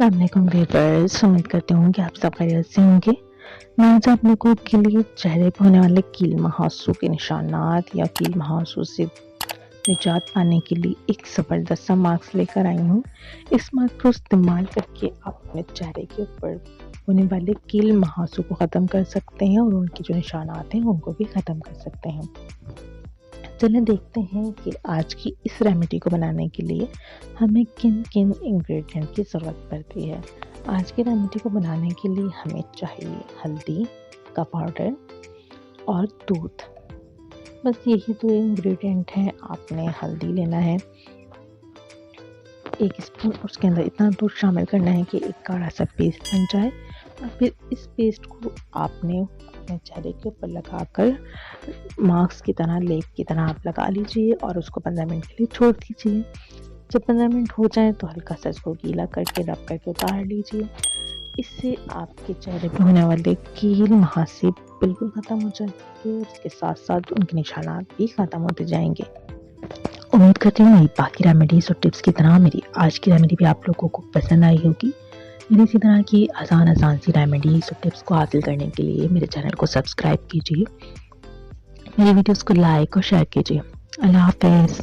अस्सलाम वालेकुम व्यूअर्स, उम्मीद करती हूँ कि आप सब खैरियत से होंगे। मैं आज आप लोगों के लिए चेहरे पर होने वाले कील महासू के निशानात या कील महासू से निजात पाने के लिए एक ज़बरदस्त सा मास्क लेकर आई हूँ। इस मास्क को इस्तेमाल करके आप अपने चेहरे के ऊपर होने वाले कील महासू को ख़त्म कर सकते हैं और उनके जो निशानात हैं उनको भी ख़त्म कर सकते हैं। चलिए देखते हैं कि आज की इस रेमेडी को बनाने के लिए हमें किन किन इंग्रेडिएंट की ज़रूरत पड़ती है। आज की रेमेडी को बनाने के लिए हमें चाहिए हल्दी का पाउडर और दूध। बस यही दो इंग्रेडिएंट हैं। आपने हल्दी लेना है 1 स्पून, उसके अंदर इतना दूध शामिल करना है कि एक गाढ़ा सा पेस्ट बन जाए और फिर इस पेस्ट को आपने अपने चेहरे के ऊपर लगाकर मास्क की तरह, लेप की तरह आप लगा लीजिए और उसको 15 मिनट के लिए छोड़ दीजिए। जब 15 मिनट हो जाए तो हल्का सा इसको गीला करके रब करके उतार लीजिए। इससे आपके चेहरे पे होने वाले कील महासे बिल्कुल ख़त्म हो जाएंगे, उसके साथ साथ उनके निशानात भी ख़त्म होते जाएंगे। उम्मीद करती हूँ मेरी बाकी रेमेडीज़ और टिप्स की तरह मेरी आज की रेमेडी भी आप लोगों को पसंद आई होगी। मेरी इसी तरह की आसान सी रेमेडीज़ और टिप्स को हासिल करने के लिए मेरे चैनल को सब्सक्राइब कीजिए, मेरी वीडियोस को लाइक और शेयर कीजिए। अल्लाह हाफ़िज़।